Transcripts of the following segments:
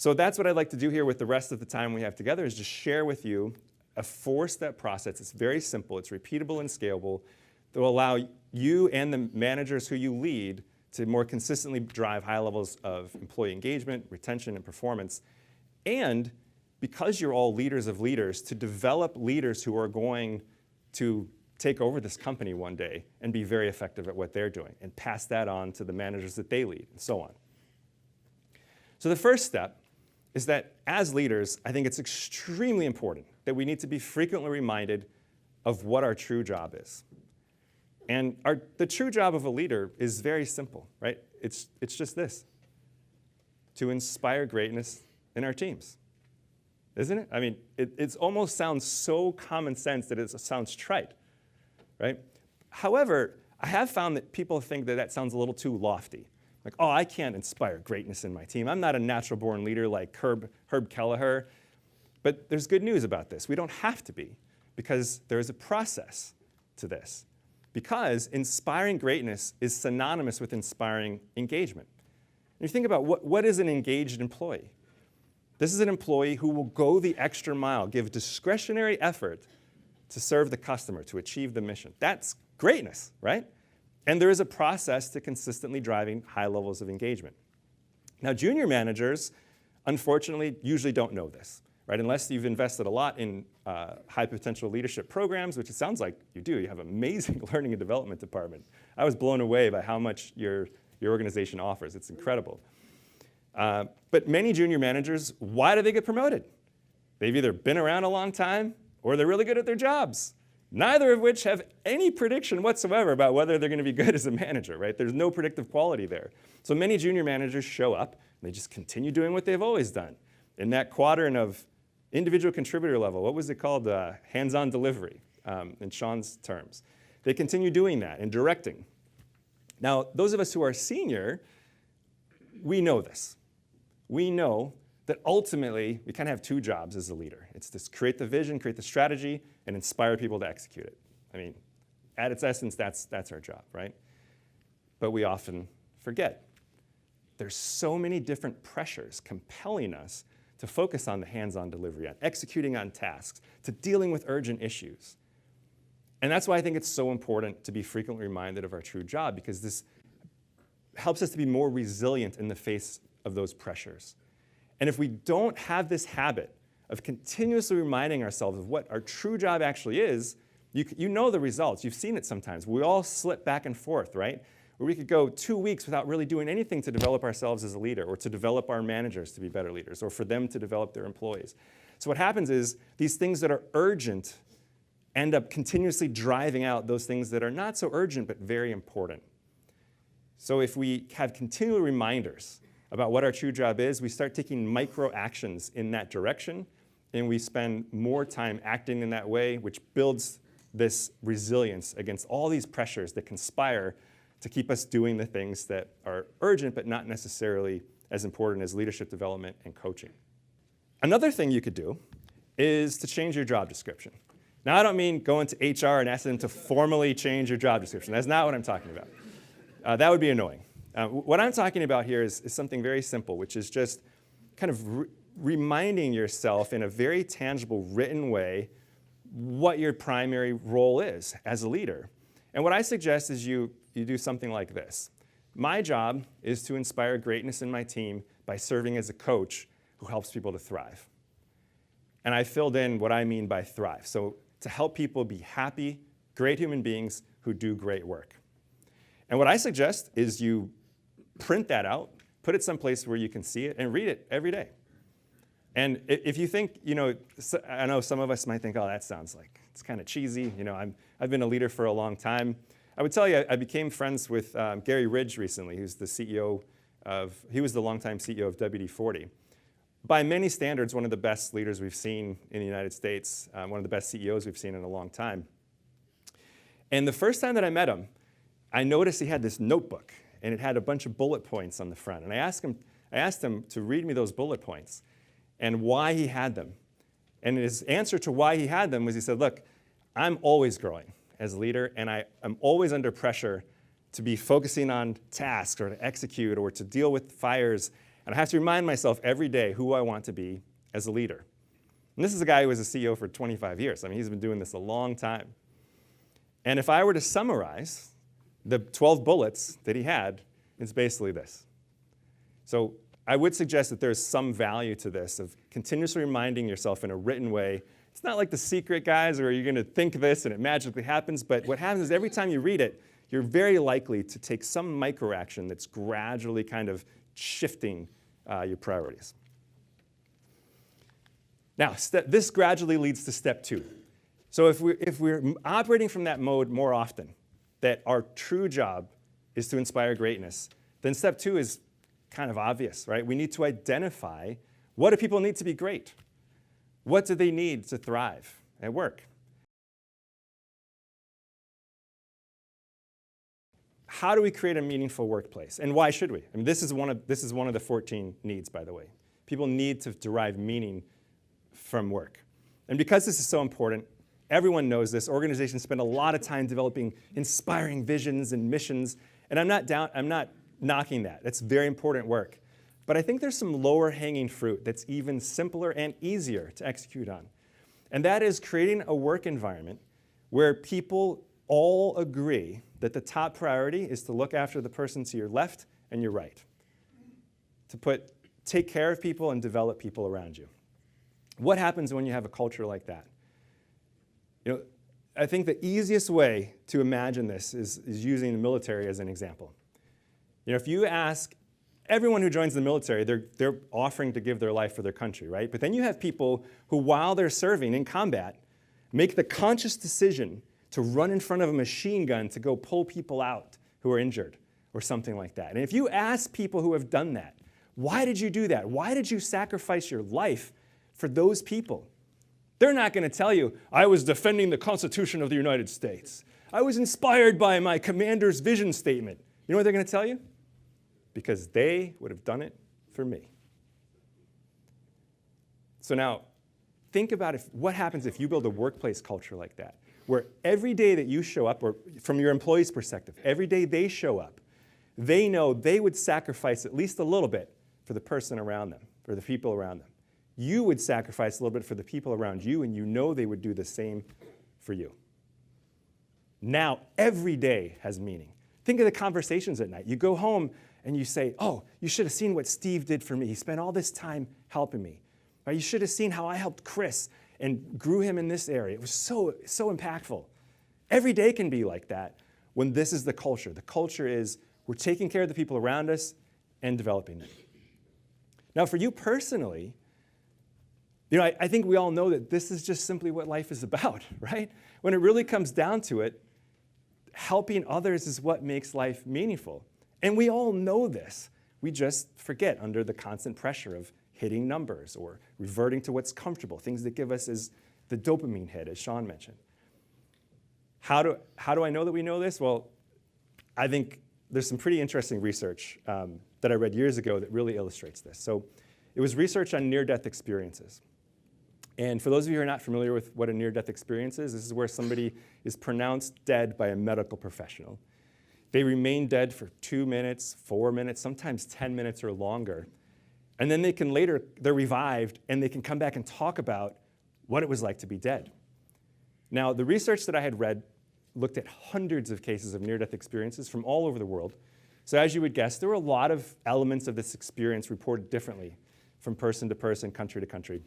So that's what I'd like to do here with the rest of the time we have together, is just share with you a 4-step process. It's very simple, it's repeatable and scalable, that will allow you and the managers who you lead to more consistently drive high levels of employee engagement, retention, and performance. And because you're all leaders of leaders, to develop leaders who are going to take over this company one day and be very effective at what they're doing and pass that on to the managers that they lead, and so on. So the first step is that as leaders, I think it's extremely important that we need to be frequently reminded of what our true job is. And the true job of a leader is very simple, right? It's just this: to inspire greatness in our teams. Isn't it? I mean, it almost sounds so common sense that it sounds trite, right? However, I have found that people think that that sounds a little too lofty. Like, oh, I can't inspire greatness in my team. I'm not a natural-born leader like Herb Kelleher. But there's good news about this. We don't have to be, because there is a process to this. Because inspiring greatness is synonymous with inspiring engagement. And you think about what is an engaged employee? This is an employee who will go the extra mile, give discretionary effort to serve the customer, to achieve the mission. That's greatness, right? And there is a process to consistently driving high levels of engagement. Now, junior managers, unfortunately, usually don't know this, right? Unless you've invested a lot in high potential leadership programs, which it sounds like you do. You have an amazing learning and development department. I was blown away by how much your organization offers. It's incredible. But many junior managers, why do they get promoted? They've either been around a long time or they're really good at their jobs, neither of which have any prediction whatsoever about whether they're going to be good as a manager, right? There's no predictive quality there. So many junior managers show up, and they just continue doing what they've always done. In that quadrant of individual contributor level, what was it called? Hands-on delivery, in Sean's terms. They continue doing that and directing. Now, those of us who are senior, we know this. We know that ultimately we kind of have 2 jobs as a leader. It's to create the vision, create the strategy, and inspire people to execute it. I mean, at its essence, that's our job, right? But we often forget. There's so many different pressures compelling us to focus on the hands-on delivery, on executing on tasks, to dealing with urgent issues. And that's why I think it's so important to be frequently reminded of our true job, because this helps us to be more resilient in the face of those pressures. And if we don't have this habit of continuously reminding ourselves of what our true job actually is, you know the results. You've seen it sometimes. We all slip back and forth, right? Where we could go 2 weeks without really doing anything to develop ourselves as a leader, or to develop our managers to be better leaders, or for them to develop their employees. So what happens is these things that are urgent end up continuously driving out those things that are not so urgent but very important. So if we have continual reminders about what our true job is, we start taking micro actions in that direction, and we spend more time acting in that way, which builds this resilience against all these pressures that conspire to keep us doing the things that are urgent but not necessarily as important as leadership development and coaching. Another thing you could do is to change your job description. Now, I don't mean go into HR and ask them to formally change your job description. That's not what I'm talking about. That would be annoying. What I'm talking about here is something very simple, which is just kind of reminding yourself in a very tangible, written way what your primary role is as a leader. And what I suggest is you do something like this. My job is to inspire greatness in my team by serving as a coach who helps people to thrive. And I filled in what I mean by thrive. So to help people be happy, great human beings who do great work. And what I suggest is you print that out, put it someplace where you can see it, and read it every day. And if you think, I know some of us might think, oh, that sounds like it's kind of cheesy. I've been a leader for a long time. I would tell you, I became friends with Gary Ridge recently, who's the he was the longtime CEO of WD-40. By many standards, one of the best leaders we've seen in the United States, one of the best CEOs we've seen in a long time. And the first time that I met him, I noticed he had this notebook, and it had a bunch of bullet points on the front. And I asked him to read me those bullet points and why he had them. And his answer to why he had them was, he said, look, I'm always growing as a leader, and I'm always under pressure to be focusing on tasks or to execute or to deal with fires. And I have to remind myself every day who I want to be as a leader. And this is a guy who was a CEO for 25 years. I mean, he's been doing this a long time. And if I were to summarize the 12 bullets that he had, it's basically this. So I would suggest that there's some value to this of continuously reminding yourself in a written way. It's not like The Secret, guys, where you're going to think this and it magically happens. But what happens is every time you read it, you're very likely to take some micro-action that's gradually kind of shifting your priorities. Now, this gradually leads to step 2. So if we're operating from that mode more often, that our true job is to inspire greatness, then step 2 is kind of obvious, right? We need to identify, what do people need to be great? What do they need to thrive at work? How do we create a meaningful workplace? And why should we? I mean, this is one of the 14 needs, by the way. People need to derive meaning from work. And because this is so important, everyone knows this. Organizations spend a lot of time developing inspiring visions and missions. And I'm not knocking that. That's very important work. But I think there's some lower hanging fruit that's even simpler and easier to execute on. And that is creating a work environment where people all agree that the top priority is to look after the person to your left and your right. To take care of people and develop people around you. What happens when you have a culture like that? You know, I think the easiest way to imagine this is using the military as an example. You know, if you ask everyone who joins the military, they're offering to give their life for their country, right? But then you have people who, while they're serving in combat, make the conscious decision to run in front of a machine gun to go pull people out who are injured or something like that. And if you ask people who have done that, why did you do that? Why did you sacrifice your life for those people? They're not going to tell you, I was defending the Constitution of the United States. I was inspired by my commander's vision statement. You know what they're going to tell you? Because they would have done it for me. So now, think about what happens if you build a workplace culture like that, where every day that you show up, or from your employees' perspective, every day they show up, they know they would sacrifice at least a little bit for the person around them, for the people around them. You would sacrifice a little bit for the people around you, and you know they would do the same for you. Now, every day has meaning. Think of the conversations at night. You go home and you say, oh, you should have seen what Steve did for me. He spent all this time helping me. Or you should have seen how I helped Chris and grew him in this area. It was so impactful. Every day can be like that when this is the culture. The culture is we're taking care of the people around us and developing them. Now, for you personally, you know, I think we all know that this is just simply what life is about, right? When it really comes down to it, helping others is what makes life meaningful. And we all know this. We just forget under the constant pressure of hitting numbers or reverting to what's comfortable, things that give us is the dopamine hit, as Sean mentioned. How do I know that we know this? Well, I think there's some pretty interesting research that I read years ago that really illustrates this. So it was research on near-death experiences. And for those of you who are not familiar with what a near-death experience is, this is where somebody is pronounced dead by a medical professional. They remain dead for 2 minutes, 4 minutes, sometimes 10 minutes or longer. And then they're revived, and they can come back and talk about what it was like to be dead. Now, the research that I had read looked at hundreds of cases of near-death experiences from all over the world. So as you would guess, there were a lot of elements of this experience reported differently from person to person, country to country.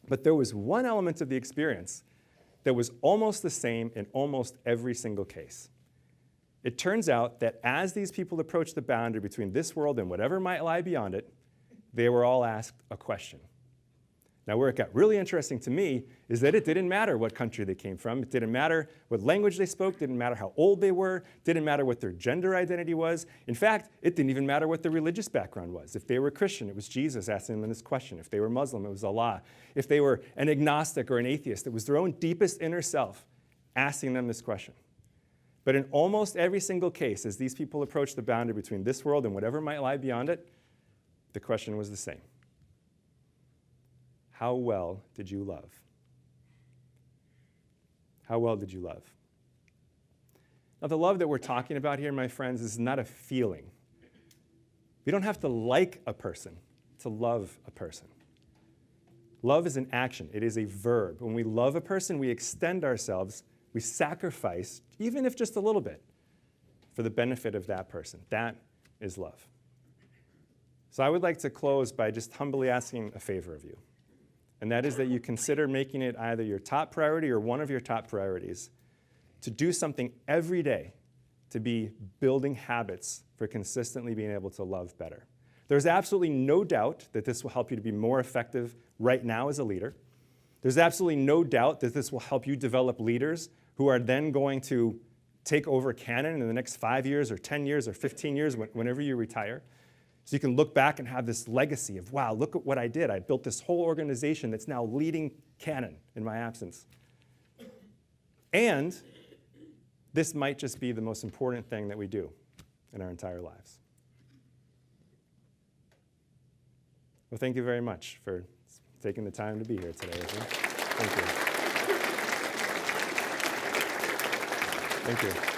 But there was one element of the experience that was almost the same in almost every single case. It turns out that as these people approached the boundary between this world and whatever might lie beyond it, they were all asked a question. Now, where it got really interesting to me is that it didn't matter what country they came from. It didn't matter what language they spoke. It didn't matter how old they were. It didn't matter what their gender identity was. In fact, it didn't even matter what their religious background was. If they were Christian, it was Jesus asking them this question. If they were Muslim, it was Allah. If they were an agnostic or an atheist, it was their own deepest inner self asking them this question. But in almost every single case, as these people approached the boundary between this world and whatever might lie beyond it, the question was the same. How well did you love? How well did you love? Now, the love that we're talking about here, my friends, is not a feeling. We don't have to like a person to love a person. Love is an action. It is a verb. When we love a person, we extend ourselves, we sacrifice, even if just a little bit, for the benefit of that person. That is love. So I would like to close by just humbly asking a favor of you, and that is that you consider making it either your top priority or one of your top priorities to do something every day to be building habits for consistently being able to love better. There's absolutely no doubt that this will help you to be more effective right now as a leader. There's absolutely no doubt that this will help you develop leaders who are then going to take over Canon in the next 5 years or 10 years or 15 years, whenever you retire. So you can look back and have this legacy of, wow, look at what I did. I built this whole organization that's now leading Canon in my absence. And this might just be the most important thing that we do in our entire lives. Well, thank you very much for taking the time to be here today with me. Thank you. Thank you.